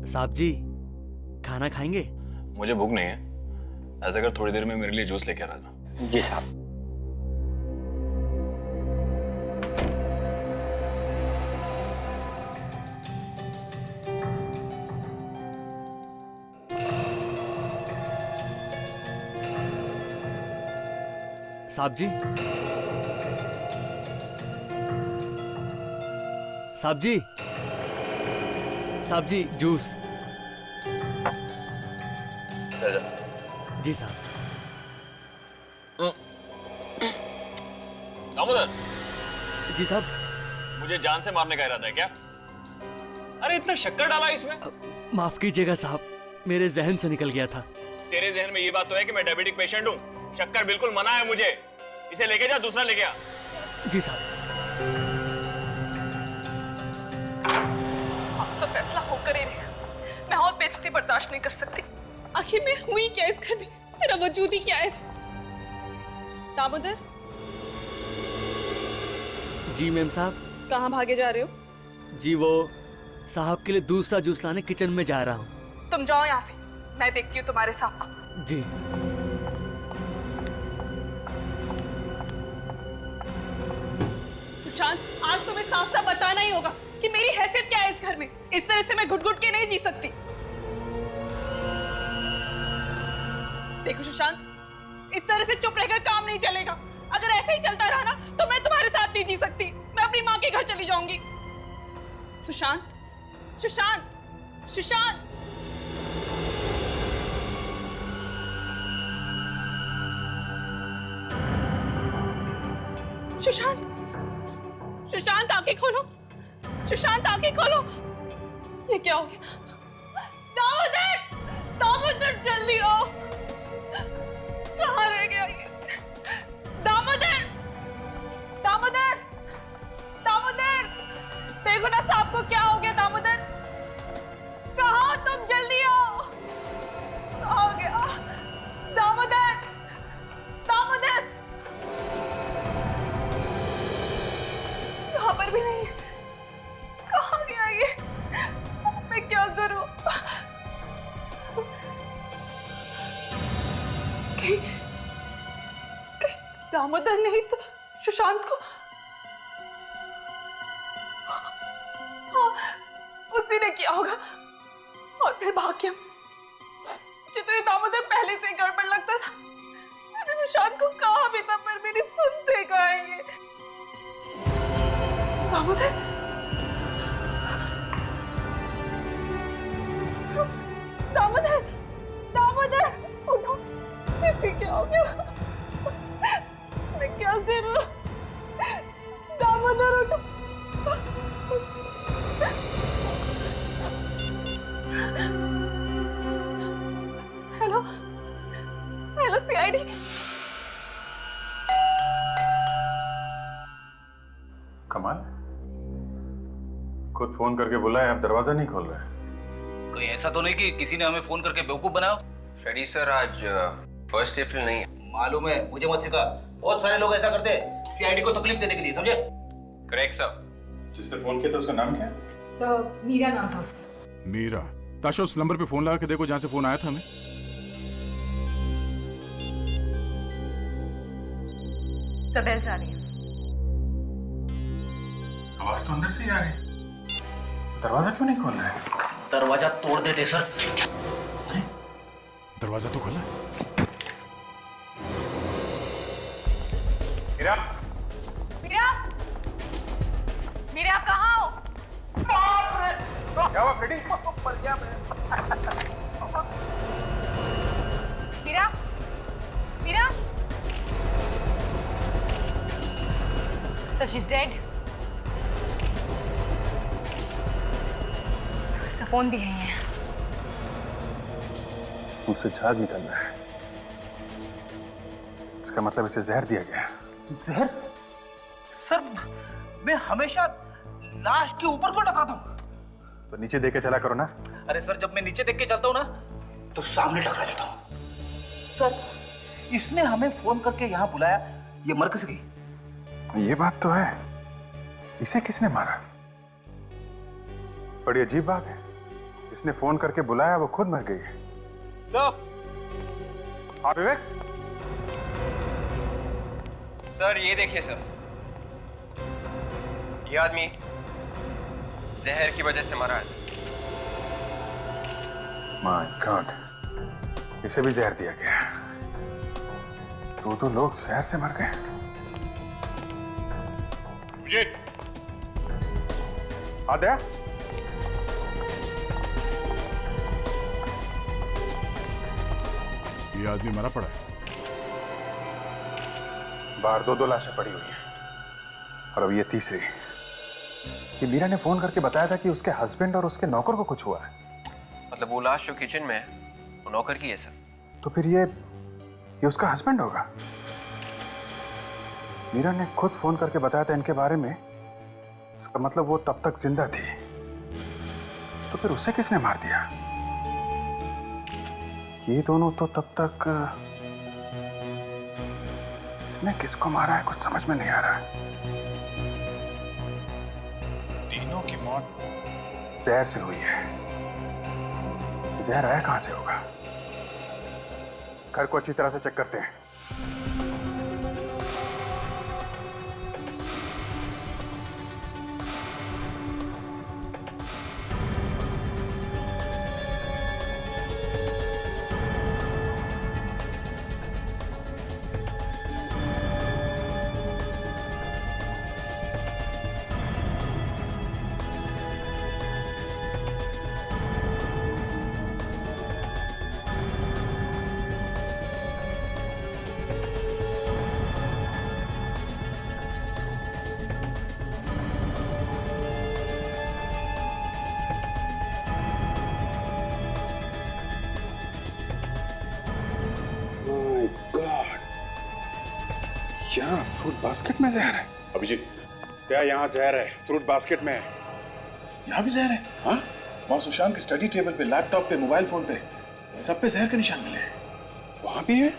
साहब जी, खाना खाएंगे? मुझे भूख नहीं है। ऐसा कर थोड़ी देर में मेरे लिए जूस लेके आ रहा था। जी साहब। साहब जी, साहब जी, साहब जी, जूस। जी साहब। दामोदर, जी साहब। मुझे जान से मारने का इरादा है क्या? अरे इतना शक्कर डाला इसमें। माफ कीजिएगा साहब, मेरे जहन से निकल गया था। तेरे जहन में ये बात तो है कि मैं डायबिटिक पेशेंट हूँ। शक्कर बिल्कुल मना है मुझे। इसे लेके जा, दूसरा लेके आ। जी साहब। आज तो फैसला होकर ही रहेगा। मैं और बेइज्जती बर्दाश्त नहीं कर सकती। आखिर में हुई क्या इस घर में? तेरा वजूद ही क्या है? दामोदर, जी मैम साहब। कहाँ भागे जा रहे हो? जी वो साहब के लिए दूसरा जूस लाने किचन में जा रहा हूँ। तुम जाओ यहाँ से, मैं देखती हूँ तुम्हारे साहब को। जी। सुशांत, आज तुम्हें साफ साफ बताना ही होगा कि मेरी हैसियत क्या है इस घर में। इस तरह से मैं घुट घुट के नहीं जी सकती। देखो सुशांत, इस तरह से चुप रहकर काम नहीं चलेगा। अगर ऐसे ही चलता रहा ना तो मैं तुम्हारे साथ नहीं जी सकती। मैं अपनी माँ के घर चली जाऊंगी। सुशांत, सुशांत, सुशांत। सुशांत, सुशांत आंखें खोलो। सुशांत आंखें खोलो। ये क्या हो गया? दामोदर, दामोदर जल्दी आओ। कहाँ रह गया ये? दामोदर, दामोदर, दामोदर, देखो ना साहब को क्या हो गया। दामोदर, कहाँ हो तुम? जल्दी आओ। कहाँ हो गया? दामोदर, दामोदर, यहाँ पर भी नहीं है। कहाँ गया ये? मैं क्या करूं? कहीं दामोदर नहीं तो सुशांत को। हाँ, उसी ने किया होगा। और फिर भाग्यम, मुझे तो ये दामोदर पहले से ही गड़बड़ लगता था। मैंने सुशांत को कहा भी था, पर मेरी सुनते कहाँ है ये? दामोदर, दामोदर, दामोदर, उठो। इसे क्या हो गया? मैं क्या करूं? दामोदर उठो। Hello, hello CID. कमाल, खुद फोन करके बुलाए, आप दरवाजा नहीं खोल रहे। कोई ऐसा तो नहीं कि किसी ने हमें फोन करके बेवकूफ बनाया? फ्रेडी सर, आज 1 अप्रैल नहीं है। मालूम है, मुझे मत सिखा। बहुत सारे लोग ऐसा करते हैं सीआईडी को तकलीफ देने के लिए, समझे? Correct sir. जिसने फोन किया था उसका नाम क्या है? सर, मीरा नाम था उसका। मीरा? ताशा, उस नंबर पे फोन लगा के देखो जहां से फोन आया था हमें। सब बेल जा रही है। आवाज तो अंदर से ही आ रही है। दरवाजा क्यों नहीं खोल रहा है? दरवाजा तोड़ देते सर। दरवाजा तो खुला है। मीरा, मीरा, मीरा आप कहाँ हो? क्या हुआ फ्रेडी? मर गया मैं। Meera, Meera. So she's dead. उसका फोन भी है यहाँ। मुझसे झाग निकल रहा है। इसका मतलब इसे जहर दिया गया। जहर? सर, मैं हमेशा लाश के ऊपर को टकराता हूँ। तो नीचे देके चला करो ना। अरे सर, जब मैं नीचे देख के चलता हूँ ना तो सामने टकरा जाता हूँ। सर, इसने हमें फोन करके यहाँ बुलाया, ये मर कैसे गई? ये बात तो है। इसे किसने मारा? बड़ी अजीब बात है। जिसने फोन करके बुलाया वो खुद मर गई है। सर, हाँ विवेक। सर ये देखिए सर, ये आदमी जहर की वजह से मरा है। माय गॉड, इसे भी जहर दिया गया। तो लोग जहर से मर गए। आद्या, ये आदमी मरा पड़ा है। बाहर दो लाशें पड़ी हुई हैं और अब ये तीसरी। कि मीरा ने फोन करके बताया था कि उसके हस्बैंड और उसके नौकर को कुछ हुआ है। मतलब वो लाश जो किचन में है वो नौकर की है सर। तो फिर ये उसका हस्बैंड होगा। मीरा ने खुद फोन करके बताया था इनके बारे में। इसका मतलब वो तब तक जिंदा थी। तो फिर उसे किसने मार दिया? ये दोनों तो तब तक। इसने किसको मारा है कुछ समझ में नहीं आ रहा। तीनों की मौत जहर से हुई है। जहर आया कहां से होगा? घर को अच्छी तरह से चेक करते हैं। क्या फ्रूट बास्केट में जहर है? अभिजीत, क्या यहाँ जहर है? फ्रूट बास्केट में है। यहाँ भी जहर है? हाँ, वहाँ सुशांत के स्टडी टेबल पे, लैपटॉप पे, मोबाइल फोन पे, सब पे जहर के निशान मिले हैं। वहां भी है?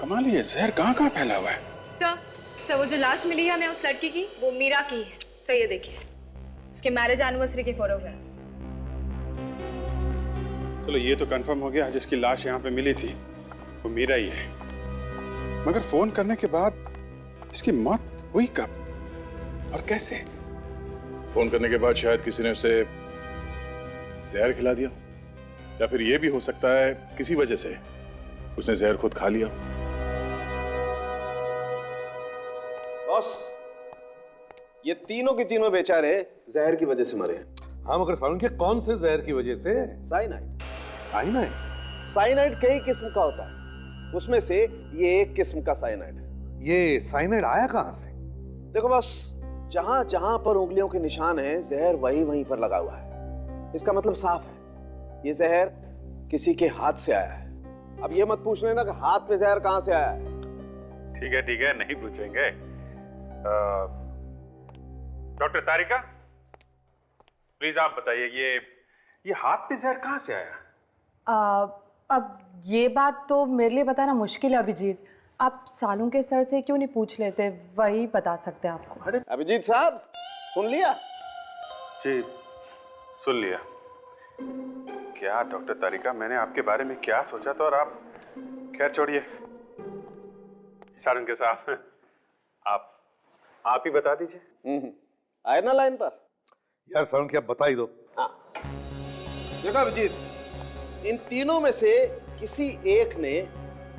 कमाल, ये जहर कहाँ फैला हुआ है? सर वो जो लाश मिली है हमें उस लड़की की, वो मीरा की है। सर ये देखिए, उसके मैरिज एनिवर्सरी के फोटोग्राफ्स। चलो ये तो कंफर्म हो गया, जिसकी लाश यहाँ पे मिली थी वो मीरा ही है। मगर फोन करने के बाद इसकी मौत हुई कब और कैसे? फोन करने के बाद शायद किसी ने उसे जहर खिला दिया, या फिर यह भी हो सकता है किसी वजह से उसने जहर खुद खा लिया। बॉस, ये तीनों के तीनों बेचारे जहर की वजह से मरे हैं। हाँ, मगर सारुण के कौन से जहर की वजह से? साइनाइड। साइनाइड? साइनाइड कई किस्म का होता है, उसमें से ये एक किस्म का साइनाइड है। ये साइनाइड आया कहां से? देखो बॉस, जहां जहां पर उंगलियों के निशान हैं, जहर वहीं वहीं पर लगा हुआ है। इसका मतलब साफ है, ये जहर किसी के हाथ से आया है। अब ये मत पूछ लेना कि हाथ पे जहर कहां से आया है। ठीक है, नहीं पूछेंगे। डॉक्टर तारिका, प्लीज आप बताइए, ये हाथ पे जहर कहां से आया? अब ये बात तो मेरे लिए बताना मुश्किल है अभिजीत। आप सालू के सर से क्यों नहीं पूछ लेते, वही बता सकते हैं आपको। अरे अभिजीत साहब, सुन लिया? जी सुन लिया। क्या डॉक्टर तारिका, मैंने आपके बारे में क्या सोचा था और आप, खैर छोड़िए। सारुण के साथ आप ही बता दीजिए। आए ना लाइन पर? यार सारुण की आप बता ही दो। हाँ, देखो अभिजीत, इन तीनों में से किसी एक ने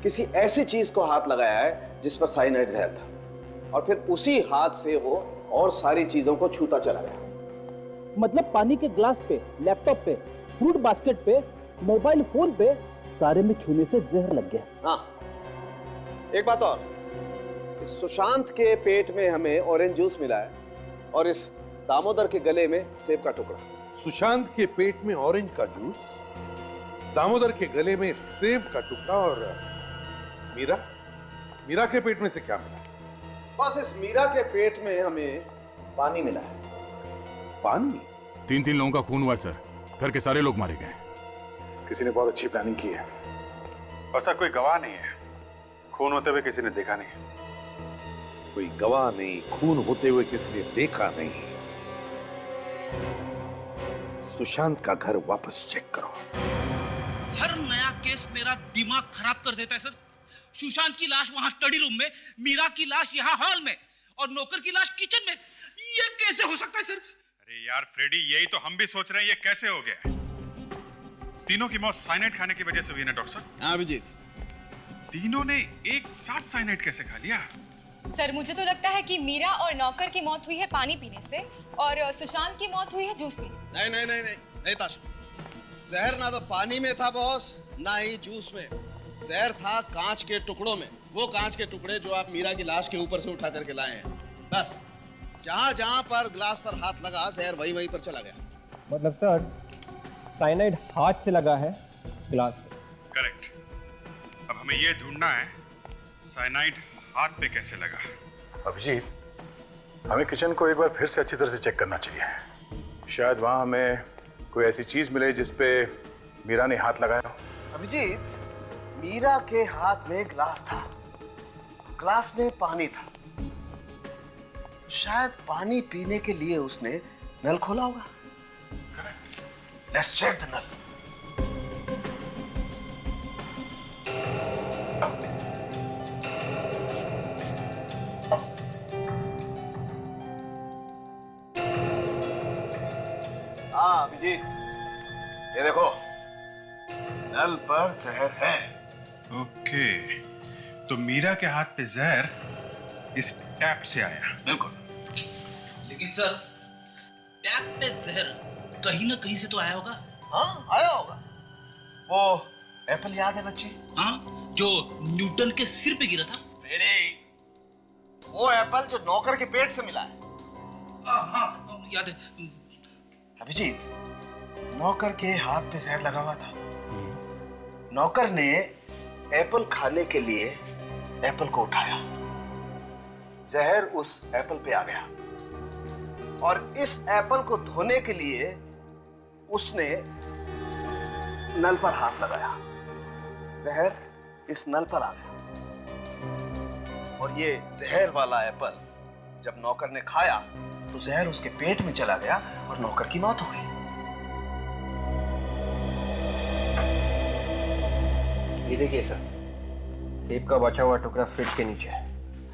किसी ऐसी चीज को हाथ लगाया है जिस पर साइनाइड जहर था, और फिर उसी हाथ से वो और सारी चीजों को छूता चला गया। मतलब पानी के ग्लास पे, लैपटॉप पे, फ्रूट बास्केट पे, मोबाइल फोन पे, सारे में छूने से जहर लग गया। हाँ, एक बात और, इस सुशांत के पेट में हमें ऑरेंज जूस मिला है और इस दामोदर के गले में सेब का टुकड़ा। सुशांत के पेट में ऑरेंज का जूस, दामोदर के गले में सेब का टुकड़ा, और मीरा के पेट में से क्या मिला? बस इस मीरा के पेट में हमें पानी मिला है। पानी? 3 लोगों का खून हुआ सर, घर के सारे लोग मारे गए। किसी ने बहुत अच्छी प्लानिंग की है। और सर कोई गवाह नहीं है, खून होते हुए किसी ने देखा नहीं। कोई गवाह नहीं, खून होते हुए किसी ने देखा नहीं। सुशांत का घर वापस चेक करो। हर नया केस मेरा दिमाग खराब कर देता है सर। सुशांत की लाश वहां स्टडी रूम में, मीरा की लाश यहाँ हॉल में और नौकर की लाश किचन में। ये कैसे हो सकता है सर? अरे यार फ्रेडी, यही तो हम भी सोच रहे हैं, ये कैसे हो गया? तीनों की मौत साइनाइड खाने की वजह से हुई ना डॉक्टर साहब? हाँ अभिजीत। तीनों ने एक साथ साइनाइड कैसे खा लिया? सर मुझे तो लगता है कि मीरा और नौकर की मौत हुई है पानी पीने से और सुशांत की मौत हुई है जूस पीने से। नहीं नहीं नहीं नहीं नहीं ताशा, जहर ना तो पानी में था बॉस, ना ही जूस में। जहर था कांच के टुकड़ों में, वो कांच के टुकड़े जो आप मीरा की लाश के ऊपर से उठा करके लाए हैं। बस जहां जहां पर ग्लास पर हाथ लगा, जहर वहीं वहीं पर चला गया। मतलब सर साइनाइड हाथ से लगा है ग्लास पे। करेक्ट। अब हमें ये ढूंढना है साइनाइड हाथ पे कैसे लगा। अभिजीत, हमें किचन को एक बार फिर से अच्छी तरह से चेक करना चाहिए। शायद वहां हमें कोई ऐसी चीज मिले जिस पे मीरा ने हाथ लगाया। अभिजीत, मीरा के हाथ में ग्लास था, ग्लास में पानी था, तो शायद पानी पीने के लिए उसने नल खोला होगा। लेट्स चेक द नल। हाँ अभिजीत, ये देखो नल पर जहर है। ओके, तो मीरा के हाथ पे जहर इस टैप से आया। बिल्कुल, लेकिन सर टैप पे जहर कहीं ना कहीं से तो आया होगा। हाँ आया होगा। वो एप्पल याद है बच्चे? हाँ, जो न्यूटन के सिर पे गिरा था। बेटे, वो एप्पल जो नौकर के पेट से मिला है। हाँ याद है। अभिजीत, नौकर के हाथ पे जहर लगा हुआ था। नौकर ने एप्पल खाने के लिए एप्पल को उठाया, जहर उस एप्पल पे आ गया और इस एप्पल को धोने के लिए उसने नल पर हाथ लगाया, जहर इस नल पर आ गया और ये जहर वाला एप्पल जब नौकर ने खाया तो जहर उसके पेट में चला गया और नौकर की मौत हो गई। ये देखिए सर, सेब का बचा हुआ टुकड़ा फ्रिज के नीचे है।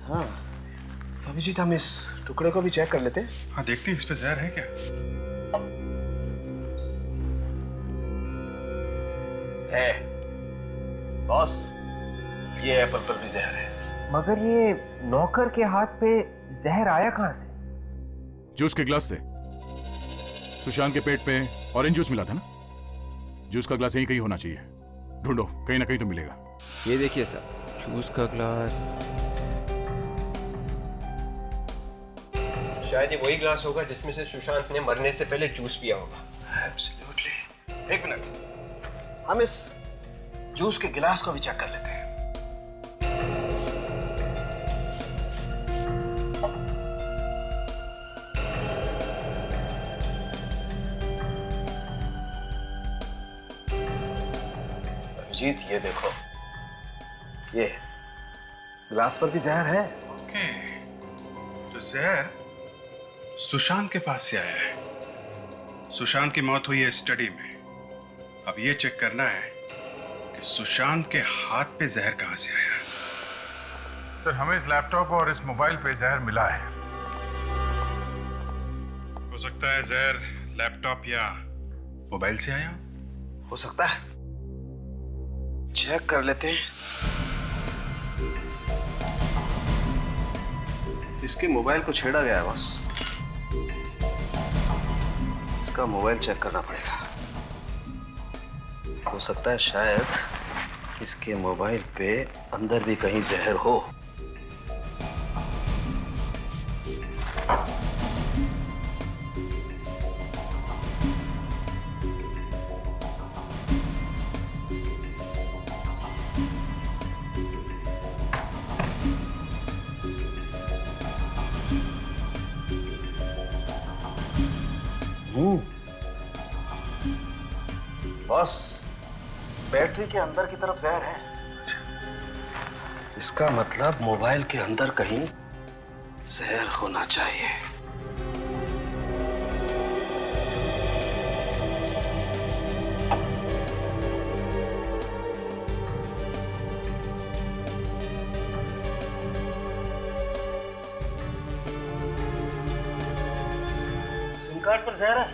हाँ, तो अभिजीत हम इस टुकड़े को भी चेक कर लेते हैं। हाँ देखते हैं इस पे जहर है क्या। है बॉस, ये एप्पल पर भी जहर है। मगर ये नौकर के हाथ पे जहर आया कहाँ से? जूस के ग्लास से। सुशांत के पेट पे ऑरेंज जूस मिला था ना, जूस का ग्लास यहीं कहीं होना चाहिए। ढूंढो, कहीं ना कहीं तो मिलेगा। ये देखिए सर, जूस का ग्लास। शायद ये वही ग्लास होगा जिसमें से सुशांत ने मरने से पहले जूस पिया होगा। एब्सोल्युटली। एक मिनट, हम इस जूस के गिलास को भी चेक कर लेते हैं। अभिजीत, ये देखो, ये ग्लास पर भी जहर है। ओके, तो जहर सुशांत के पास से आया है। सुशांत की मौत हुई है स्टडी में। अब ये चेक करना है कि सुशांत के हाथ पे जहर कहां से आया। सर, हमें इस लैपटॉप और इस मोबाइल पे जहर मिला है। हो सकता है जहर लैपटॉप या मोबाइल से आया। हो सकता है, चेक कर लेते हैं। इसके मोबाइल को छेड़ा गया है बस, इसका मोबाइल चेक करना पड़ेगा। हो सकता है शायद इसके मोबाइल पे अंदर भी कहीं जहर हो। बॉस, बैटरी के अंदर की तरफ जहर है। इसका मतलब मोबाइल के अंदर कहीं जहर होना चाहिए। कार्ड पर जहर है।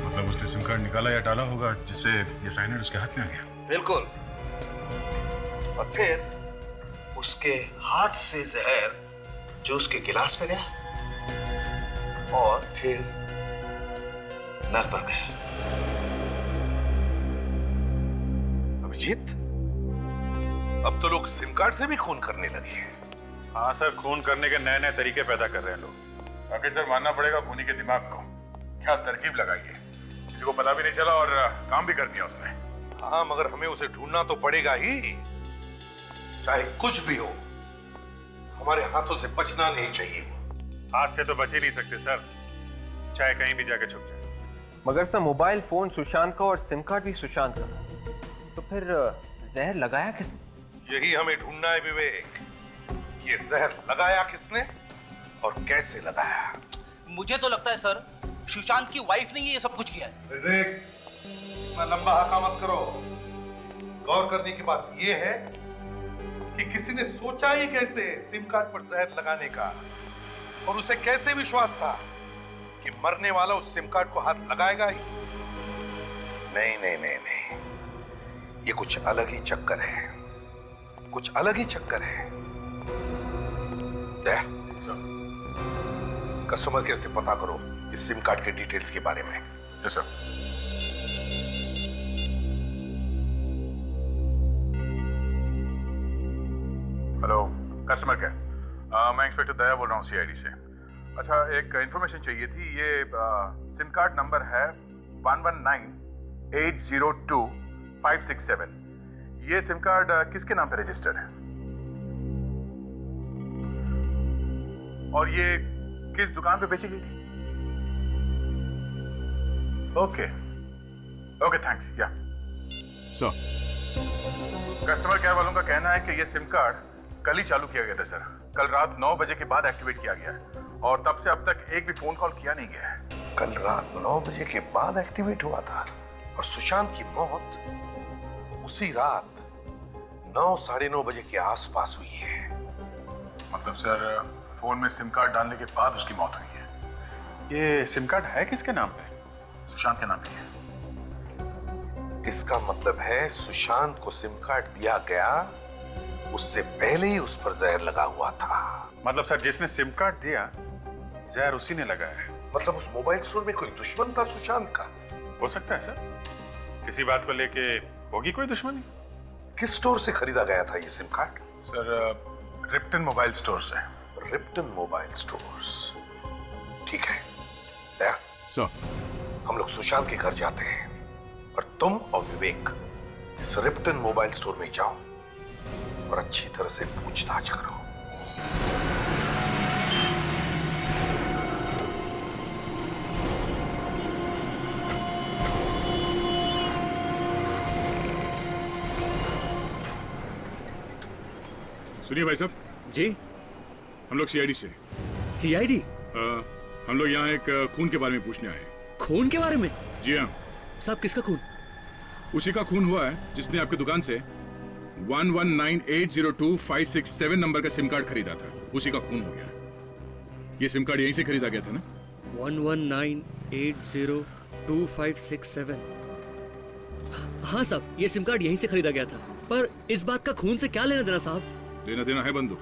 मतलब उसने सिम कार्ड निकाला या डाला होगा जिससे ये साइनाइड उसके हाथ में आ गया। बिल्कुल। और फिर उसके हाथ से जहर जो उसके गिलास में गया और फिर नर पर गया। अभिजीत, अब तो लोग सिम कार्ड से भी खून करने लगे हैं। हाँ सर, खून करने के नए नए तरीके पैदा कर रहे हैं लोग। बाकी सर मानना पड़ेगा खूनी के दिमाग को, क्या तरकीब लगाई है, किसी को पता भी नहीं चला और काम भी कर दिया उसने। हाँ, मगर हमें उसे ढूंढना तो पड़ेगा ही, चाहे कुछ भी हो। हमारे हाथों से बचना नहीं चाहिए। हाथ से तो बच ही नहीं सकते सर, चाहे कहीं भी जाके छुप जाए। मगर सर मोबाइल फोन सुशांत का और सिम कार्ड भी सुशांत का, तो फिर जहर लगाया किसने? यही हमें ढूंढना है विवेक। ये जहर लगाया किसने और कैसे लगाया? मुझे तो लगता है सर सुशांत की वाइफ ने ये सब कुछ किया है। रिलैक्स, इतना लंबा हका मत करो। गौर करने की बात यह है कि किसी ने सोचा ही कैसे सिम कार्ड पर जहर लगाने का, और उसे कैसे विश्वास था कि मरने वाला उस सिम कार्ड को हाथ लगाएगा ही? नहीं नहीं नहीं नहीं, ये कुछ अलग ही चक्कर है, कुछ अलग ही चक्कर है। कस्टमर केयर से पता करो इस सिम कार्ड के डिटेल्स के बारे में। Yes sir. Hello customer care, मैं इंस्पेक्टर दया बोल रहा हूँ सीआईडी से। अच्छा, एक इंफॉर्मेशन चाहिए थी। ये सिम कार्ड नंबर है 1198025567। ये सिम कार्ड किसके नाम पे रजिस्टर्ड है और ये किस दुकान पे बेची गई थी? Okay okay, thanks. या सर, कस्टमर केयर वालों का कहना है कि ये सिम कार्ड कल ही चालू किया गया था सर। कल रात 9 बजे के बाद एक्टिवेट किया गया है और तब से अब तक एक भी फोन कॉल किया नहीं गया है। कल रात 9 बजे के बाद एक्टिवेट हुआ था और सुशांत की मौत उसी रात 9 साढ़े 9 बजे के आसपास हुई है। मतलब सर फोन में सिम कार्ड डालने के बाद उसकी मौत हुई है। ये सिम कार्ड है किसके नाम पे? सुशांत के नाम पे है। इसका मतलब है सुशांत को सिम कार्ड दिया गया उससे पहले ही उस पर जहर लगा हुआ था। मतलब सर जिसने सिम कार्ड दिया जहर उसी ने लगाया है। मतलब उस मोबाइल स्टोर में कोई दुश्मन था सुशांत का? हो सकता है सर, किसी बात को लेके होगी कोई दुश्मनी। किस स्टोर से खरीदा गया था ये sim card? Sir Ripton mobile store से। रिप्टन मोबाइल स्टोर्स, ठीक है। दया सर, हम लोग सुशांत के घर जाते हैं और तुम और विवेक इस रिप्टन मोबाइल स्टोर में जाओ और अच्छी तरह से पूछताछ करो। सुनिए भाई साहब। जी, हम लोग सीआईडी से। सीआईडी? हम लोग यहाँ एक खून के बारे में पूछने आए। खून के बारे में? जी हाँ साहब। किसका खून? उसी का खून हुआ है जिसने आपकी दुकान से 11980256 नंबर का सिम कार्ड खरीदा था। उसी का खून हो गया। ये सिम कार्ड यहीं से खरीदा गया था ना? 1198025567। हाँ साहब, ये सिम कार्ड यहीं से खरीदा गया था। पर इस बात का खून से क्या लेना देना साहब? लेना देना है बंधु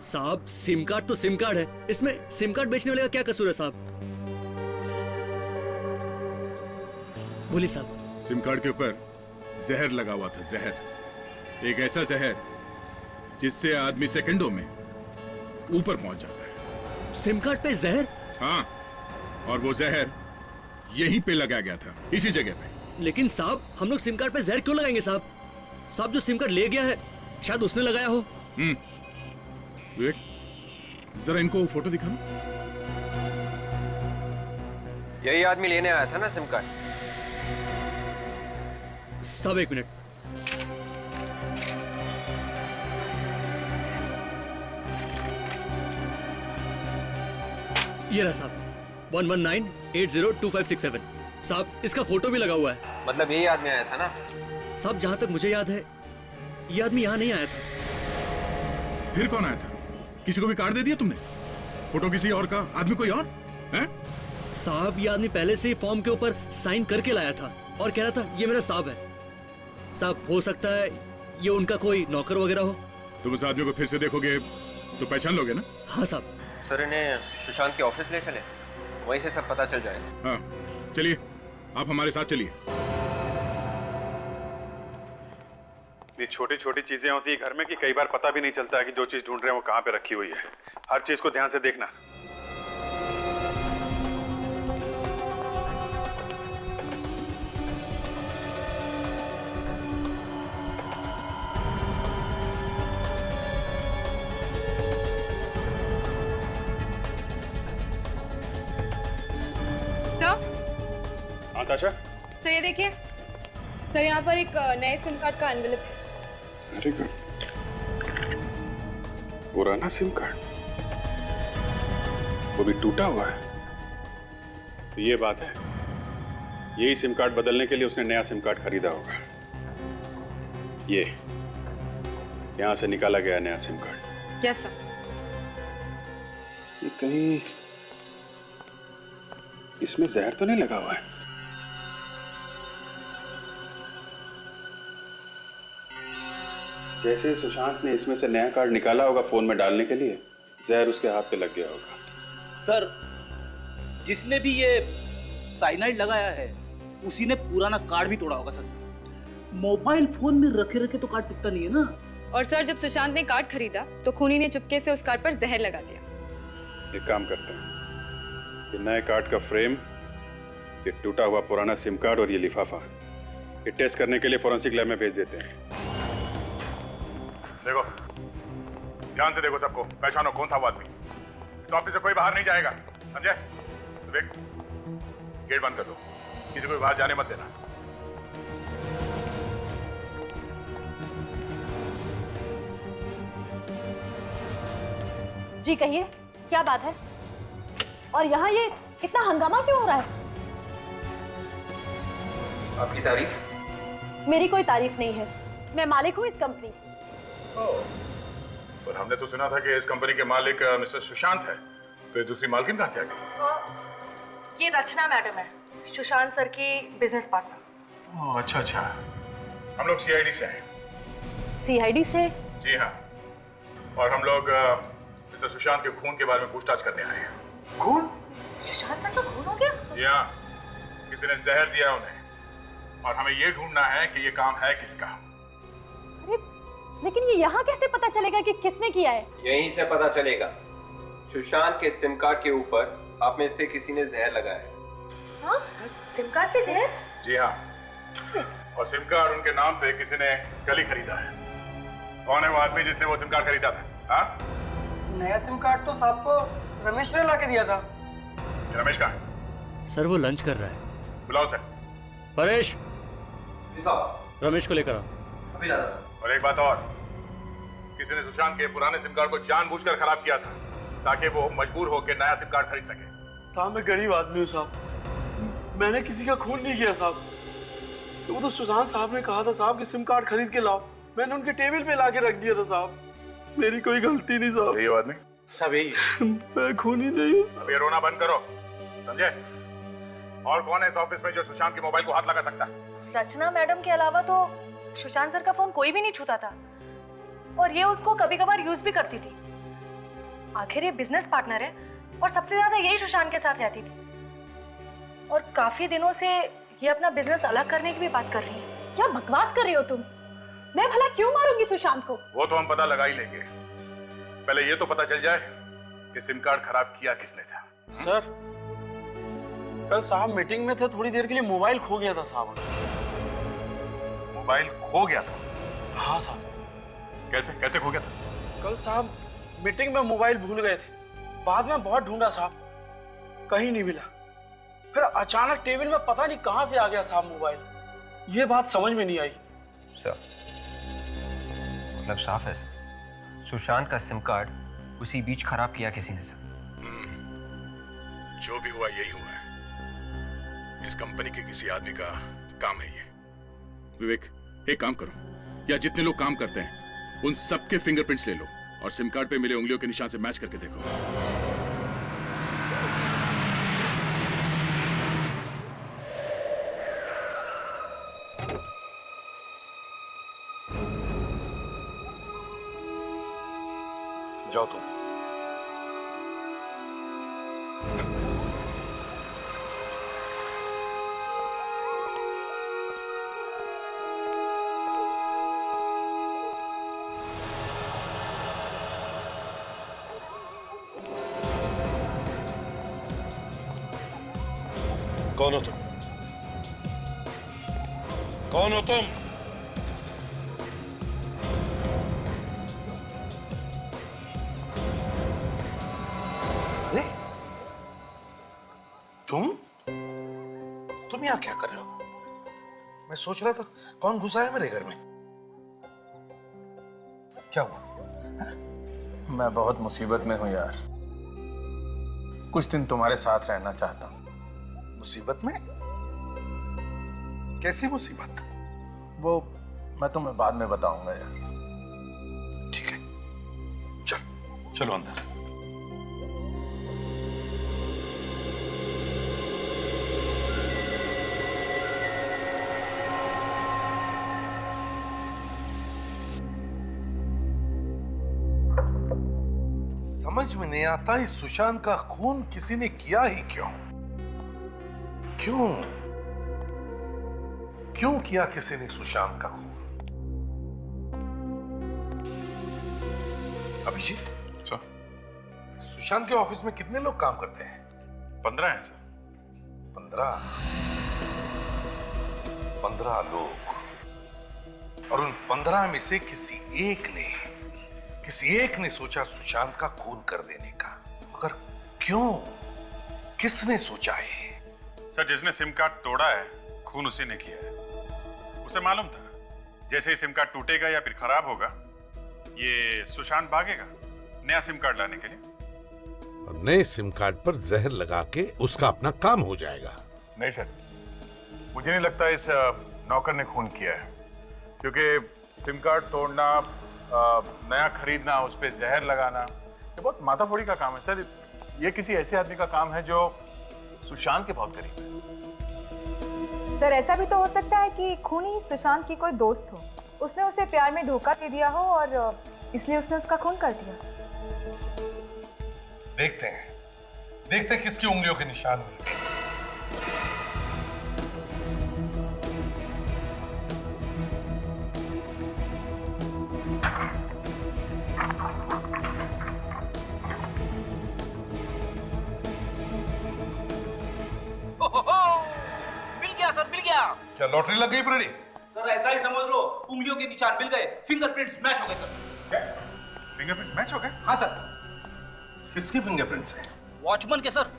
साहब। सिम कार्ड तो सिम कार्ड है, इसमें सिम कार्ड बेचने वाले का क्या कसूर है साहब? बोलिए साहब। सिम कार्ड के ऊपर जहर लगा हुआ था। जहर, एक ऐसा जहर जिससे आदमी सेकंडों में ऊपर पहुंच जाता है। सिम कार्ड पे जहर? हाँ, और वो जहर यहीं पे लगाया गया था, इसी जगह पे। लेकिन साहब, हम लोग सिम कार्ड पे जहर क्यों लगाएंगे साहब? साहब जो सिम कार्ड ले गया है शायद उसने लगाया हो। विवेक, जरा इनको फोटो दिखाना। यही आदमी लेने आया था ना सिम कार्ड? सब एक मिनट। ये रहा साहब, 1198025567। साहब इसका फोटो भी लगा हुआ है। मतलब यही आदमी आया था ना? साहब जहां तक मुझे याद है ये आदमी यहाँ नहीं आया था। फिर कौन आया था? किसी को भी कार्ड दे दिया तुमने? फोटो किसी और का, आदमी कोई और? हैं? साहब, ये आदमी पहले से ही फॉर्म के ऊपर साइन करके लाया था और कह रहा था ये मेरा साहब है। साहब, हो सकता है ये उनका कोई नौकर वगैरह हो। तुम उस आदमी को फिर से देखोगे तो पहचान लोगे ना? हाँ साहब। सर, इन्हें सुशांत के ऑफिस ले चले, वहीं से सब पता चल जाएगा। हाँ चलिए, आप हमारे साथ चलिए। ये छोटी छोटी चीजें होती है घर में कि कई बार पता भी नहीं चलता है कि जो चीज ढूंढ रहे हैं वो कहाँ पे रखी हुई है। हर चीज को ध्यान से देखना। सर, हाँ ताशा। सर ये देखिए, सर यहाँ पर एक नए सिम कार्ड का एनवेलप है। Very good. पुराना सिम कार्ड, वो भी टूटा हुआ है। तो ये बात है, यही सिम कार्ड बदलने के लिए उसने नया सिम कार्ड खरीदा होगा। ये यहां से निकाला गया नया सिम कार्ड। Yes sir. ये कहीं इसमें जहर तो नहीं लगा हुआ है? जैसे सुशांत ने इसमें से नया कार्ड निकाला होगा फोन में डालने के लिए, जहर उसके हाथ पे लग गया होगा। सर, जिसने भी ये साइनाइड लगाया है उसी ने पुराना कार्ड भी तोड़ा होगा सर। मोबाइल फोन में रखे रखे तो कार्ड टूटता नहीं है ना। और सर, जब सुशांत ने कार्ड खरीदा तो खूनी ने चुपके से उस कार्ड पर जहर लगा दिया। एक काम करते हैं, ये नए कार्ड का फ्रेम, ये टूटा हुआ पुराना सिम कार्ड और ये लिफाफा, ये टेस्ट करने के लिए फोरेंसिक लैब में भेज देते हैं। देखो, ध्यान से देखो सबको, पहचानो कौन था वो आदमी। तो ऑफिस से कोई बाहर नहीं जाएगा, समझे? विवेक, गेट बंद कर दो, किसी को बाहर जाने मत देना। जी कहिए, क्या बात है? और यहाँ ये इतना हंगामा क्यों हो रहा है? आपकी तारीफ? मेरी कोई तारीफ नहीं है, मैं मालिक हूँ इस कंपनी की। और हमने तो सुना था कि इस कंपनी के मालिक मिस्टर सुशांत है, तो ये दूसरी मालकिन कहाँ से आ गई? ये रचना मैडम है, सुशांत सर की बिजनेस पार्टनर। ओह, अच्छा अच्छा। हम लोग सीआईडी से हैं। सीआईडी से? जी हाँ, और हम लोग मिस्टर सुशांत के खून के बारे में पूछताछ करने आए हैं। खून? सुशांत सर का खून हो गया? जी हाँ, किसी ने जहर दिया उन्हें, और हमें ये ढूंढना है कि ये काम है किसका। अरे, लेकिन ये यहाँ कैसे पता चलेगा कि किसने किया है? यहीं से पता चलेगा। सुशांत के सिम कार्ड के ऊपर आप में से किसी ने जहर लगाया है। हाँ? सिम कार्ड पे जहर? जी हाँ। किसने? और सिम कार्ड उनके नाम पे किसी ने कल ही खरीदा है। कौन है वो आदमी जिसने वो सिम कार्ड खरीदा था? हाँ? नया सिम कार्ड तो साहब को रमेश ने ला के दिया था। ये रमेश कहाँ है? सर, वो लंच कर रहा है। बुलाओ सर। परेश, रमेश को लेकर आओ। अभी ला रहा। और एक बात और, किसी ने सुशांत के पुराने सिम कार्ड को जानबूझकर खराब किया था ताकि वो मजबूर होकर नया सिम कार्ड खरीद सके। साहब, मैं गरीब आदमी हूँ साहब, मैंने किसी का खून नहीं किया साहब। तो वो तो सुशांत साहब ने कहा था साहब कि सिम कार्ड खरीद के लाओ, मैंने उनके टेबल पे लाके रख दिया था साहब। मेरी कोई गलती नहीं साहब। यही आदमी? सब यही। मैं खूनी नहीं हूँ। अब ये रोना बंद करो, समझे? और कौन है इस ऑफिस में जो सुशांत के मोबाइल को हाथ लगा सकता है? रचना मैडम के अलावा तो सुशांत सर का फोन कोई भी नहीं छूता था, और ये उसको कभी कभार यूज भी करती थी। आखिर ये बिजनेस पार्टनर है और सबसे ज्यादा यही सुशांत के साथ रहती थी, और काफी दिनों से ये अपना बिजनेस अलग करने की भी बात कर रही है। क्या बकवास कर रही हो तुम? मैं भला क्यों मारूंगी सुशांत को? वो तो हम पता लगा ही लेंगे, पहले ये तो पता चल जाए कि सिम कार्ड खराब किया किसने था। सर, कल साहब मीटिंग में थे, थोड़ी देर के लिए मोबाइल खो गया था साहब। मोबाइल खो गया था? हाँ साहब। कैसे कैसे खो गया था? कल साहब मीटिंग में मोबाइल भूल गए थे, बाद में बहुत ढूंढा साहब, कहीं नहीं मिला। फिर अचानक टेबल में पता नहीं कहां से आ गया साहब मोबाइल। ये बात समझ में नहीं आई। सर, मतलब साफ है सर, सुशांत का सिम कार्ड उसी बीच खराब किया किसी ने सर। जो भी हुआ यही हुआ है, इस कंपनी के किसी आदमी का काम है ये। विवेक, एक काम करो, या जितने लोग काम करते हैं उन सबके फिंगरप्रिंट्स ले लो और सिम कार्ड पे मिले उंगलियों के निशान से मैच करके देखो। जाओ तुम। कौन हो तुम? कौन हो तुम? अरे तुम यहां क्या कर रहे हो? मैं सोच रहा था कौन घुसा है मेरे घर में। क्या हुआ? मैं बहुत मुसीबत में हूं यार। कुछ दिन तुम्हारे साथ रहना चाहता हूं। मुसीबत में? कैसी मुसीबत? वो मैं तुम्हें बाद में बताऊंगा यार। ठीक है, चलो अंदर। समझ में नहीं आता इस सुशांत का खून किसी ने किया ही क्यों? क्यों किया किसी ने सुशांत का खून? अभिजीत सर, सुशांत के ऑफिस में कितने लोग काम करते हैं? 15 हैं सर। 15 लोग, और उन 15 में से किसी एक ने सोचा सुशांत का खून कर देने का। मगर क्यों? किसने सोचा है? सर, जिसने सिम कार्ड तोड़ा है खून उसी ने किया है। उसे मालूम था जैसे ही सिम कार्ड टूटेगा या फिर खराब होगा ये सुशांत भागेगा नया सिम कार्ड लाने के लिए। और नए सिम कार्ड पर जहर लगा के उसका अपना काम हो जाएगा। नहीं सर, मुझे नहीं लगता इस नौकर ने खून किया है, क्योंकि सिम कार्ड तोड़ना, नया खरीदना, उस पर जहर लगाना ये बहुत माथाफोड़ी का काम है सर। ये किसी ऐसे आदमी का काम है जो सुशांत के बहुत करीब है। सर, ऐसा भी तो हो सकता है कि खूनी सुशांत की कोई दोस्त हो, उसने उसे प्यार में धोखा दे दिया हो और इसलिए उसने उसका खून कर दिया। देखते हैं किसकी उंगलियों के निशान मिलते हैं। मिल गया सर, मिल गया। क्या लॉटरी लग गई फ्रेडी? सर ऐसा ही समझ लो, उंगलियों के निशान मिल गए, फिंगरप्रिंट्स मैच हो गए सर। फिंगरप्रिंट्स मैच हो गए? हाँ सर। किसके फिंगरप्रिंट्स हैं? वॉचमैन के सर,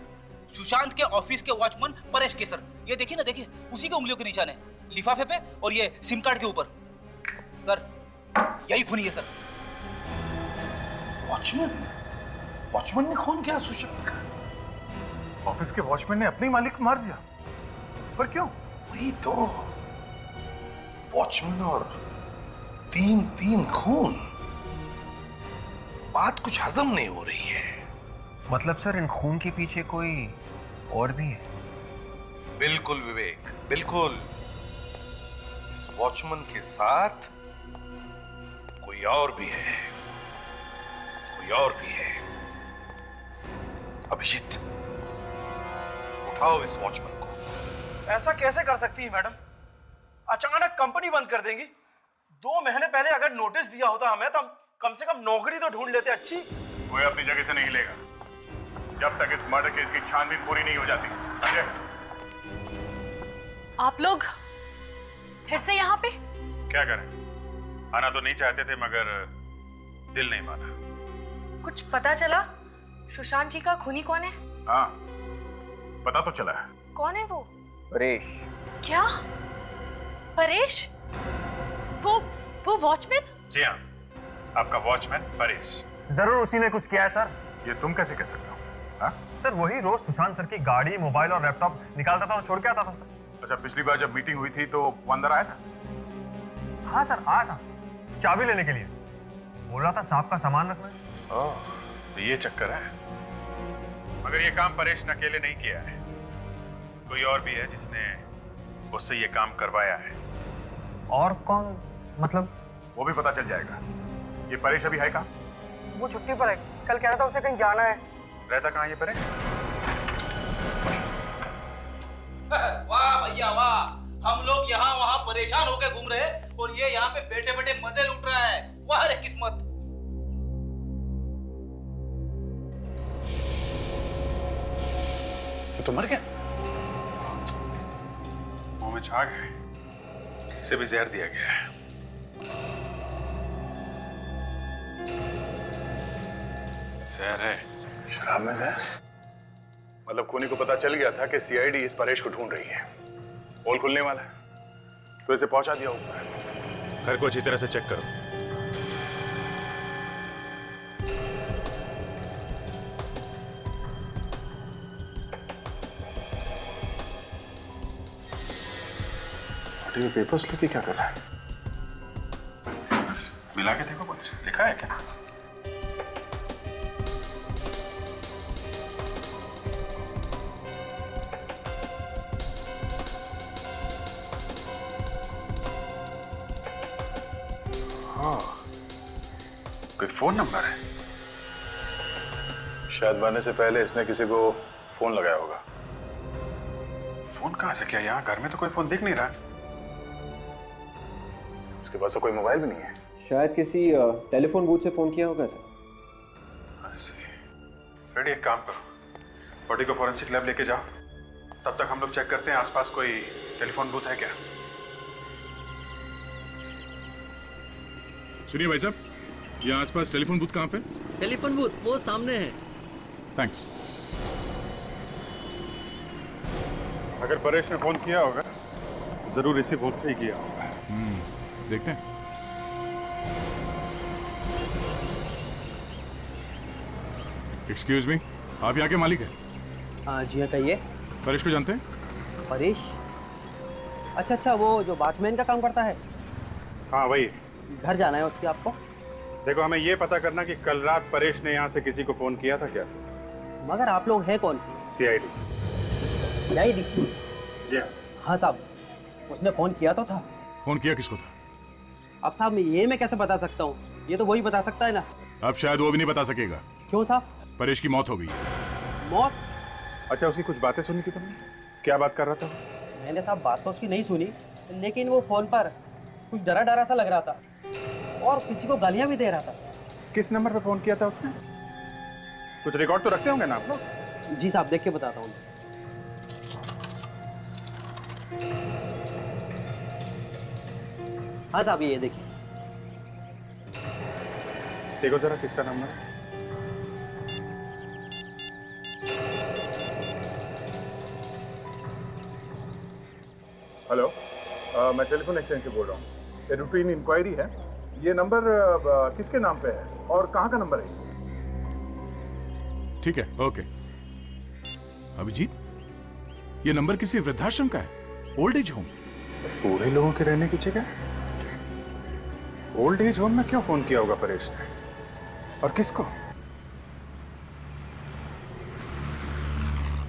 सुशांत के ऑफिस के वॉचमैन परेश के सर। ये देखिए ना, देखिए उसी के उंगलियों के निशान है, लिफाफे पे और ये सिम कार्ड के ऊपर। सर यही खूनी है सर। वॉचमैन ने खून किया सुशांत का? ऑफिस के वॉचमैन ने अपने मालिक को मार दिया? पर क्यों? वही तो, वॉचमैन और तीन खून। बात कुछ हजम नहीं हो रही है। मतलब सर इन खून के पीछे कोई और भी है? बिल्कुल विवेक, बिल्कुल। इस वॉचमैन के साथ कोई और भी है, अभिजीत, उठाओ इस वॉचमैन को। ऐसा कैसे कर सकती है मैडम? अचानक कंपनी बंद कर देंगी? 2 महीने पहले अगर नोटिस दिया होता हमें तो कम से कम नौकरी तो ढूंढ लेते। अच्छी कोई अपनी जगह से नहीं हिलेगा जब तक इस मर्डर केस की छानबीन पूरी नहीं हो जाती। अजय, आप लोग फिर से यहाँ पे? क्या करें, आना तो नहीं चाहते थे मगर दिल नहीं माना। कुछ पता चला सुशांत जी का खूनी कौन है? हाँ, पता तो चला है। कौन है वो? परेश। क्या? परेश? वो वॉचमैन? जी हाँ, आपका वॉचमैन परेश। जरूर उसी ने कुछ किया है सर। ये तुम कैसे कह सकते हो? हाँ? सर वही रोज सुशांत सर की गाड़ी, मोबाइल और लैपटॉप निकालता था और छोड़ के आता था सर। अच्छा, पिछली बार जब मीटिंग हुई थी तो वो अंदर आया था? हाँ सर, आया था चाबी लेने के लिए। बोल रहा था साहब का सामान रखना है। ओह, तो ये चक्कर है। मगर ये काम परेश ने अकेले नहीं किया है, कोई और भी है जिसने उससे ये काम करवाया है। और कौन? मतलब वो भी पता चल जाएगा। ये परेश अभी है कहाँ? वो छुट्टी पर है, कल कह रहा था उसे कहीं जाना है। रहता कहाँ ये परे? वाह भैया वाह, हम लोग यहाँ वहाँ परेशान होकर घूम रहे हैं और ये यहाँ पे बैठे बैठे मजे लूट रहा है। वाह रे किस्मत। तो मर गया, मुंह में झाग है, इसे भी जहर दिया गया है। जहर है? शराब में जहर? मतलब खूनी को पता चल गया था कि सीआईडी इस परेश को ढूंढ रही है, पोल खुलने वाला है, तो इसे पहुंचा दिया ऊपर। घर को अच्छी तरह से चेक करो। ये पेपर्स लेके क्या कर रहा है? मिला के देखो, कुछ लिखा है क्या? हाँ, कोई फोन नंबर है। शायद बनने से पहले इसने किसी को फोन लगाया होगा। फोन कहाँ से? क्या यहाँ घर में तो कोई फोन दिख नहीं रहा। उसके पास तो कोई मोबाइल भी नहीं है। शायद किसी टेलीफोन बूथ से फोन किया होगा सर। रेडी, एक काम करो, बॉडी को फॉरेंसिक लैब लेके जाओ, तब तक हम लोग चेक करते हैं आसपास कोई टेलीफोन बूथ है क्या। सुनिए भाई साहब, यहाँ आसपास टेलीफोन बूथ कहाँ पे? टेलीफोन बूथ वो सामने है। थैंक्स। अगर परेश ने फोन किया होगा जरूर इसी बूथ से ही किया होगा। देखते हैं। एक्सक्यूज मी, आप यहाँ के मालिक हैं? हाँ जी हाँ, कहिए। परेश को जानते हैं? परेश? अच्छा अच्छा, वो जो वॉचमैन का काम करता है। हाँ वही। घर जाना है उसके आपको? देखो, हमें ये पता करना कि कल रात परेश ने यहाँ से किसी को फोन किया था क्या? मगर आप लोग हैं कौन? सीआईडी। सीआईडी? जी हाँ। हाँ साहब, उसने फोन किया तो था। फोन किया किसको था? अब साहब ये मैं कैसे बता सकता हूँ, ये तो वही बता सकता है ना। अब शायद वो भी नहीं बता सकेगा। क्यों साहब? परेश की मौत हो गई। मौत? अच्छा, उसकी कुछ बातें सुनी थी तुमने? क्या बात कर रहा था? मैंने साहब बात तो उसकी नहीं सुनी, लेकिन वो फोन पर कुछ डरा डरा सा लग रहा था और किसी को गालियां भी दे रहा था। किस नंबर पे फोन किया था उसने? कुछ रिकॉर्ड तो रखते होंगे ना आप लोग? जी साहब, देख के बताता हूँ। हाँ साहब, ये देखिए। देखो जरा किसका नंबर है। हेलो, मैं टेलीफोन एक्सचेंज से बोल रहा हूँ। ये रूटीन इंक्वायरी है। ये नंबर किसके नाम पे है और कहाँ का नंबर है? ठीक है, ओके। अभिजीत, ये नंबर किसी वृद्धाश्रम का है, ओल्ड एज होम। बूढ़े लोगों के रहने की जगह ओल्ड एज होम में क्यों फोन किया होगा परेश ने, और किसको?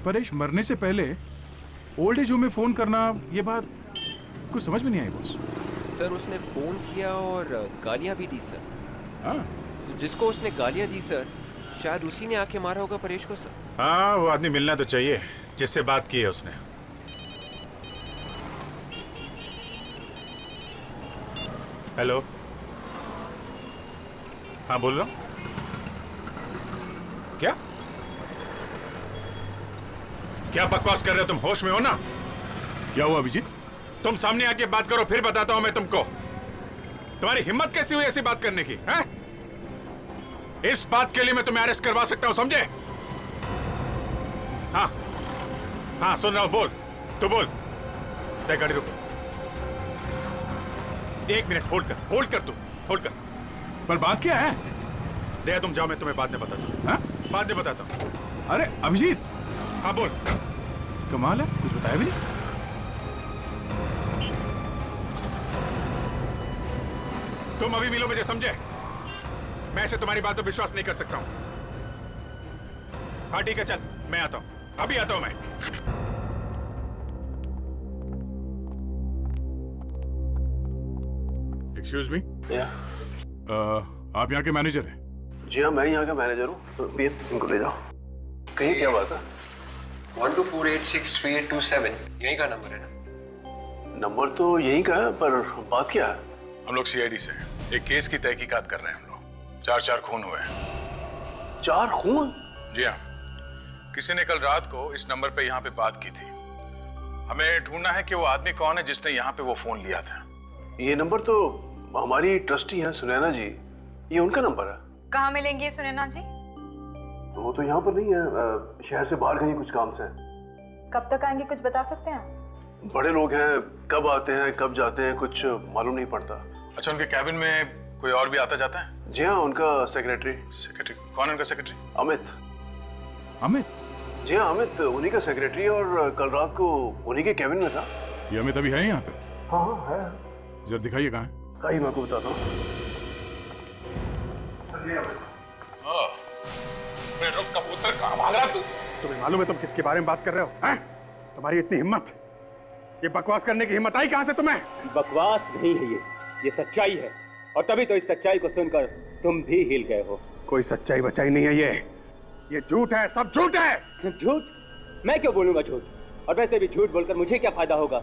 परेश मरने से पहले ओल्ड एज होम में फोन करना, ये बात कुछ समझ में नहीं आई बॉस। सर उसने फोन किया और गालियां भी दी सर। हाँ, तो जिसको उसने गालियां दी सर, शायद उसी ने आके मारा होगा परेश को सर। हाँ, वो आदमी मिलना तो चाहिए जिससे बात की है उसने। हेलो, हाँ बोल रहा हूँ। क्या क्या बकवास कर रहे हो तुम? होश में हो ना? क्या हुआ अभिजीत? तुम सामने आके बात करो, फिर बताता हूं मैं तुमको। तुम्हारी हिम्मत कैसी हुई ऐसी बात करने की? हैं? इस बात के लिए मैं तुम्हें अरेस्ट करवा सकता हूं, समझे? हाँ हाँ, सुन रहा हूं, बोल। तू बोल। तय गाड़ी रुको। 1 मिनट होल्ड कर तू, होल्ड कर। पर बात क्या है? दे तुम जाओ, मैं तुम्हें बाद में बताता हूँ। हाँ, बाद में बताता हूँ। अरे अभिजीत। हाँ बोल। कमाल है, कुछ बताया भी नहीं। तुम अभी मिलो मुझे, समझे? मैं ऐसे तुम्हारी बात पर विश्वास नहीं कर सकता हूं। हाँ ठीक है, चल मैं आता हूं, अभी आता हूं मैं। Excuse me. आप यहाँ के मैनेजर हैं? जी हाँ, मैं यहाँ का मैनेजर हूँ। तो प्रिय, इनको ले जाओ। कहीं क्या बात है? 1248632827 यही का नंबर है ना? नंबर तो यही का है, पर बात क्या है? हम लोग सीआईडी से एक केस की तहकीकात कर रहे हैं। हम लोग 4 खून हुए हैं। 4 खून? जी हाँ, किसी ने कल रात को इस नंबर पे यहाँ पे बात की थी। हमें ढूंढना है कि वो आदमी कौन है जिसने यहाँ पे वो फोन लिया था। ये नंबर तो हमारी ट्रस्टी है सुनैना जी, ये उनका नंबर है। कहाँ मिलेंगे सुनैना जी? वो तो यहाँ पर नहीं है, शहर से बाहर गई कुछ काम से। कब तक आएंगे, कुछ बता सकते हैं? बड़े लोग हैं, कब आते हैं कब जाते हैं कुछ मालूम नहीं पड़ता। अच्छा, उनके कैबिन में कोई और भी आता जाता है? जी हाँ, उनका सेक्रेटरी। सेक्रेटरी कौन है उनका सेक्रेटरी? अमित। अमित? जी हाँ, अमित उन्हीं का सेक्रेटरी, और कल रात को उन्हीं के कैबिन में था। ये अमित अभी है यहाँ पे? हाँ हाँ है। जरा दिखाइए कहाँ है। कहीं मैं आपको बताता हूँ। कबूतर कहाँ भाग रहा तू? तुम्हें मालूम है तुम किसके बारे में बात कर रहे हो? हैं? तुम्हारी इतनी हिम्मत, ये बकवास करने की हिम्मत आई कहाँ से तुम्हें? बकवास नहीं है ये सच्चाई है, और तभी तो इस सच्चाई को सुनकर तुम भी हिल गए हो। कोई सच्चाई बचाई नहीं है, ये झूठ है, सब झूठ है। झूठ? मैं क्यों बोलूंगा झूठ? और वैसे भी झूठ बोलकर मुझे क्या फायदा होगा?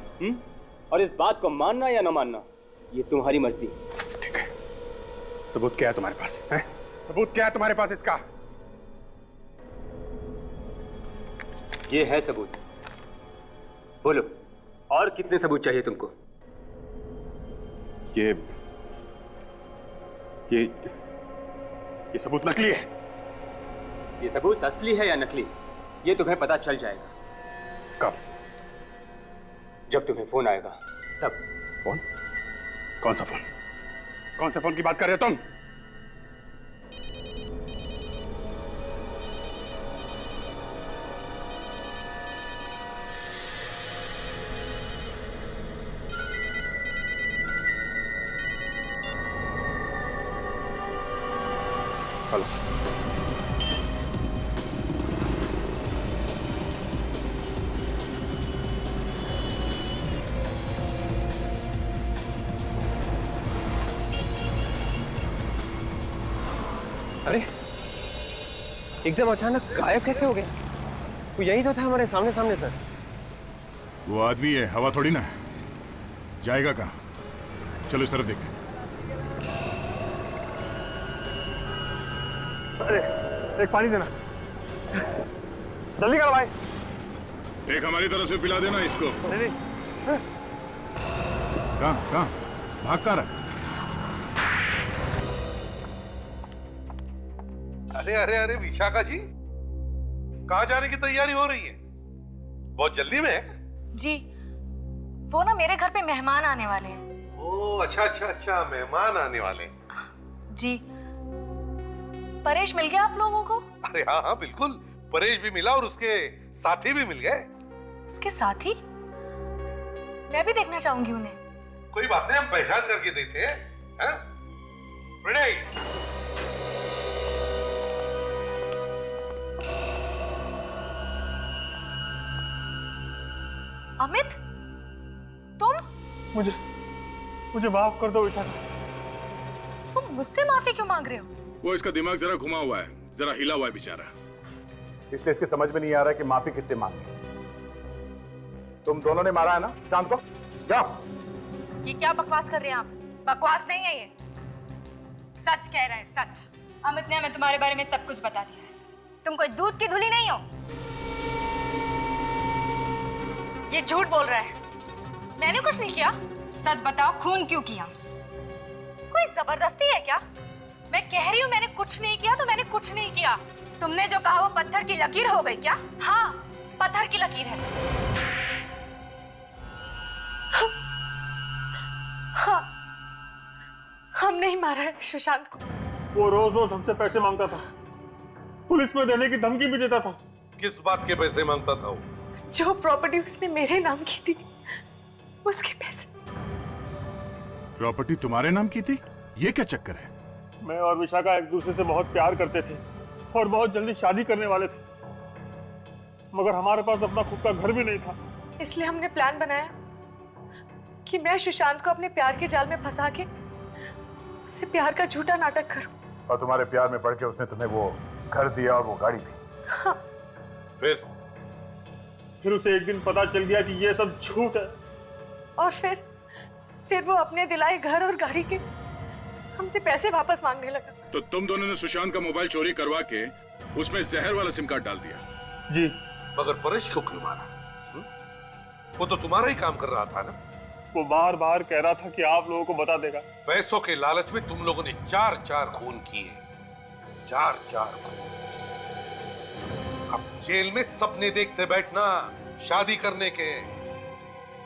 और इस बात को मानना या न मानना, ये तुम्हारी मर्जी। ठीक है, सबूत क्या है तुम्हारे पास? हैं? सबूत क्या है तुम्हारे पास इसका? ये है सबूत। बोलो, और कितने सबूत चाहिए तुमको? ये सबूत नकली है। ये सबूत असली है या नकली, ये तुम्हें पता चल जाएगा। कब? जब तुम्हें फोन आएगा तब। फोन? कौन सा फोन? कौन से फोन की बात कर रहे हो तुम? हेलो। अरे एकदम अचानक गायब कैसे हो गए? वो यही तो था हमारे सामने सामने सर। वो आदमी है, हवा थोड़ी ना है। जाएगा कहाँ? चलो इस तरफ देखें। अरे एक पानी देना, जल्दी करो भाई। एक हमारी तरफ से पिला देना इसको। नहीं। कहाँ भाग कर रहा? अरे अरे अरे विशाखा जी, कहाँ जाने की तैयारी हो रही है? बहुत जल्दी में है? जी, वो ना मेरे घर पे मेहमान आने वाले हैं। ओह अच्छा अच्छा अच्छा, मेहमान आने वाले। जी, परेश मिल गया आप लोगों को? अरे हाँ हाँ बिल्कुल, परेश भी मिला और उसके साथी भी मिल गए। उसके साथी? मैं भी देखना चाहूंगी उन्हें। कोई बात नहीं, हम पहचान करके देते हैं। हाँ? प्रणय। अमित, तुम? मुझे माफ कर दो विशाखा। तुम मुझसे माफी क्यों मांग रहे हो? वो इसका दिमाग जरा घुमा हुआ है, जरा हिला हुआ है बेचारा। इसलिए इसके समझ में नहीं आ रहा कि माफी किससे मांगे। तुम दोनों ने मारा है ना शाम को? जाओ। ये क्या बकवास कर रहे हैं आप? बकवास नहीं है, ये सच कह रहा है, सच। अमित ने हमें तुम्हारे बारे में सब कुछ बता दिया है। तुम कोई दूध की धुली नहीं हो। ये झूठ बोल रहा है। मैंने कुछ नहीं किया। सच बताओ, खून क्यों किया? कोई जबरदस्ती है क्या? मैं कह रही हूँ मैंने कुछ नहीं किया तो मैंने कुछ नहीं किया। तुमने जो कहा वो पत्थर की लकीर हो गई क्या? हाँ, पत्थर की लकीर है। हाँ, हम नहीं मारा है सुशांत को। वो रोज रोज हमसे पैसे मांगता था, पुलिस में देने की धमकी भी देता था। किस बात के पैसे मांगता था वो? जो प्रॉपर्टी उसने मेरे नाम की थी, उसके पैसे। प्रॉपर्टी तुम्हारे नाम की थी? ये क्या चक्कर है? मैं और विशाखा एक दूसरे से बहुत प्यार करते थे और बहुत जल्दी शादी करने वाले थे, मगर हमारे पास अपना खुद का घर भी नहीं था। इसलिए हमने प्लान बनाया कि मैं सुशांत को अपने प्यार के जाल में फंसा के उससे प्यार का झूठा नाटक करूं। और तुम्हारे प्यार में पड़ के उसने तुम्हें वो घर दिया और वो गाड़ी दी। फिर उसे एक दिन पता चल गया कि ये सब झूठ है। और फिर वो अपने दिलाए घर और गाड़ी के हमसे पैसे वापस मांगने लगा। तो तुम दोनों ने सुशांत का मोबाइल चोरी करवा के उसमें जहर वाला सिम कार्ड डाल दिया। जी। मगर परेश को क्यों मारा? वो तो तुम्हारा ही काम कर रहा था ना। वो बार बार कह रहा था कि आप लोगों को बता देगा। पैसों के लालच में तुम लोगों ने 4 खून किए, 4 खून। अब जेल में सपने देखते बैठना, शादी करने के,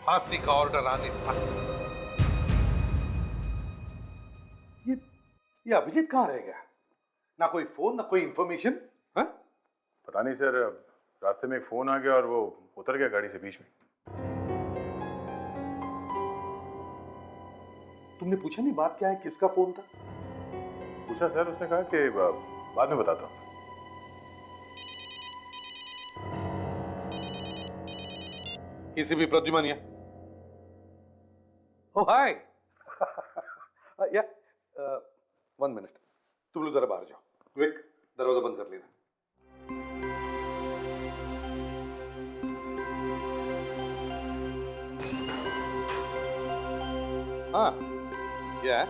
फांसी का ऑर्डर आने तक। ये अभिजीत कहाँ रह गया? ना कोई फोन, ना कोई इंफॉर्मेशन। पता नहीं सर, रास्ते में एक फोन आ गया और वो उतर गया गाड़ी से बीच में। तुमने पूछा नहीं बात क्या है, किसका फोन था? पूछा सर, उसने कहा कि बाद में बताता हूँ। एसीपी प्रद्युमन या? ओह हाय। या 1 मिनट, तुम लोग जरा बाहर जाओ। विक, दरवाजा बंद कर लेना। हाँ, क्या है?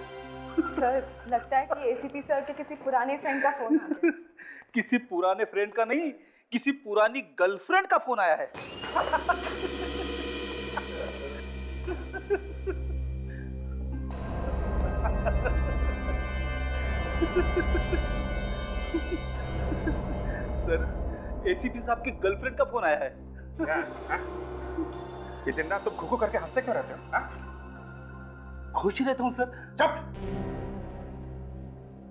सर, लगता है कि एसीपी सर के किसी पुराने फ्रेंड का फोन आ गया। किसी पुराने फ्रेंड का नहीं, किसी पुरानी गर्लफ्रेंड का फोन आया है। सर, एसीपी साहब के गर्लफ्रेंड का फोन आया है। ये दिन रात तुम खुखू करके हंसते क्यों रहते हो? खुश रहता हूँ सर। चुप!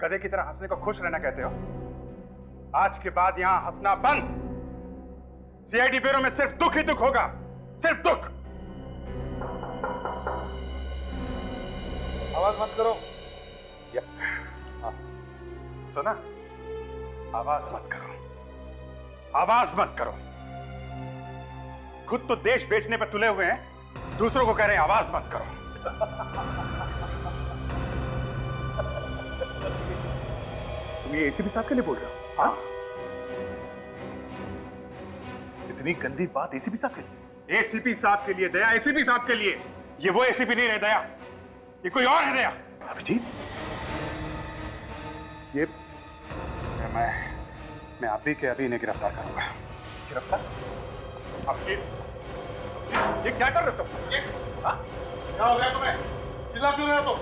गधे की तरह हंसने को खुश रहना कहते हो? आज के बाद यहां हंसना बंद। सीआईडी ब्यूरो में सिर्फ दुख ही दुख होगा, सिर्फ दुख। आवाज मत करो। सुना? आवाज मत करो, आवाज मत करो। खुद तो देश बेचने पर तुले हुए हैं, दूसरों को कह रहे हैं आवाज मत करो। तुम ये एसीपी साहब के लिए बोल रहे हो? हाँ? इतनी गंदी बात एसीपी साहब के लिए? एसीपी साहब के लिए दया, एसीपी साहब के लिए। ये वो एसीपी नहीं रहे दया, ये कोई और है दया। अभिजीत, ये मैं अभी के अभी इन्हें गिरफ्तार करूंगा। गिरफ्तार? अभिजीत, ये क्या कर रहे हो तुम? क्या हो गया तुम्हें? चिल्ला क्यों रहे हो तुम?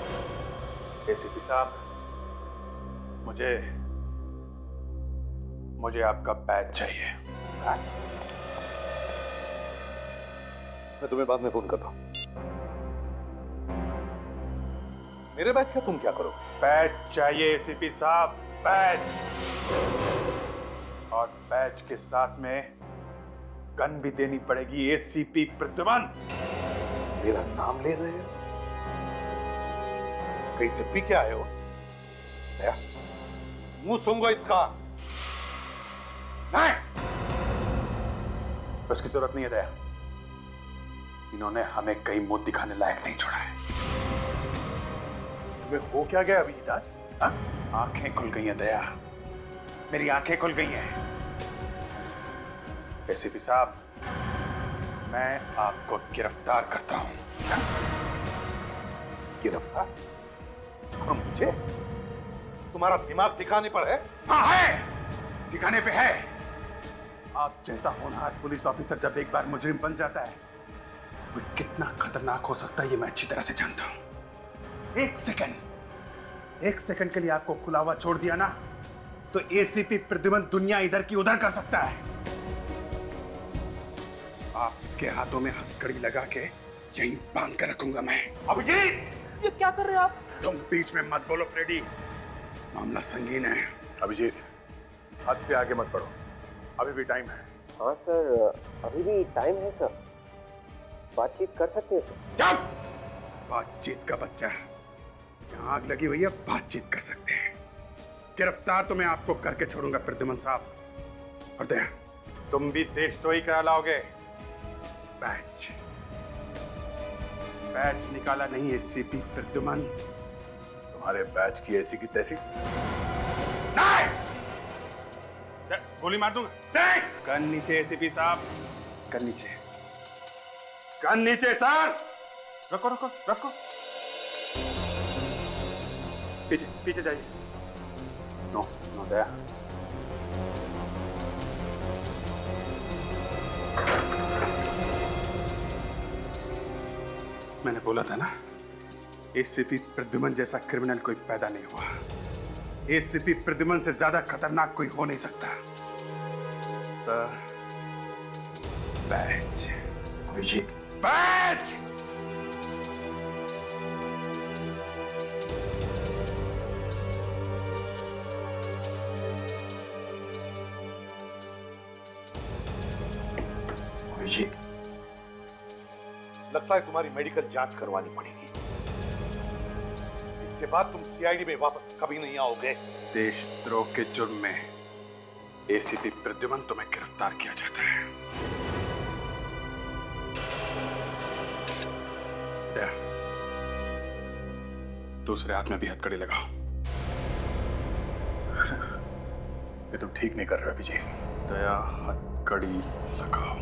एसीपी साहब, मुझे आपका बैच चाहिए। मैं तुम्हें बाद में फोन करता हूं। मेरे बैच का तुम क्या करोगे? बैच चाहिए एसीपी साहब, बैच। और बैच के साथ में गन भी देनी पड़ेगी। एसीपी प्रद्युमन। मेरा नाम ले रहे हो? कहीं से पी के आए हो? मुंह सूंघो इसका। नहीं, उसकी जरूरत नहीं है दया। इन्होंने हमें कहीं मुंह दिखाने लायक नहीं छोड़ा है। तुम्हें हो क्या गया अभिजीत आज? आंखें खुल गई हैं दया, मेरी आंखें खुल गई हैं। एसीपी साहब, मैं आपको गिरफ्तार करता हूं। गिरफ्तार? और मुझे? तुम्हारा दिमाग ठिकाने पर है? हाँ है, ठिकाने पे है। आप जैसा होनहार पुलिस ऑफिसर जब एक बार मुजरिम बन जाता है, वो कितना खतरनाक हो सकता है ये मैं अच्छी तरह से जानता हूं। एक सेकंड के लिए आपको खुला हुआ छोड़ दिया ना, तो एसीपी प्रद्युमन दुनिया इधर की उधर कर सकता है। आपके हाथों में हथकड़ी लगा के यहीं बांध कर रखूंगा मैं। अभिजीत, ये क्या कर रहे हो आप? तुम बीच में मत बोलो फ्रेडी, मामला संगीन है। अभिजीत, हद से आगे मत बढ़ो, अभी भी टाइम है। हाँ सर, अभी भी टाइम है सर, बातचीत कर सकते हैं सर। चुप! बातचीत का बच्चा, यहाँ आग लगी हुई है, बातचीत कर सकते हैं। गिरफ्तार तो मैं आपको करके छोड़ूंगा प्रद्युमन साहब। और दया, तुम भी देशद्रोही कहलाओगे। बैच निकाला नहीं एसीपी प्रद्युमन, तुम्हारे बैच की ऐसी की तैसी। नहीं! गोली मार दूंगा। गन नीचे एसीपी साहब, गन नीचे, गन नीचे सर। रखो रखो रखो, पीछे पीछे जाइए। नो नो दया। मैंने बोला था ना, एसीपी प्रद्युमन जैसा क्रिमिनल कोई पैदा नहीं हुआ। एसीपी प्रद्युमन से ज्यादा खतरनाक कोई हो नहीं सकता। सर, बैच, अभिजीत, बैच। अभिजीत, लगता है तुम्हारी मेडिकल जांच करवानी पड़ेगी। इसके बाद तुम सीआईडी में वापस कभी नहीं आओगे। देशद्रोह के जुर्म में एसीपी प्रद्युमन तुम्हें गिरफ्तार किया जाता है। दूसरे हाथ में भी हथकड़ी लगाओ। ये तुम ठीक नहीं कर रहे हो अभिजीत। दया, हथकड़ी लगाओ।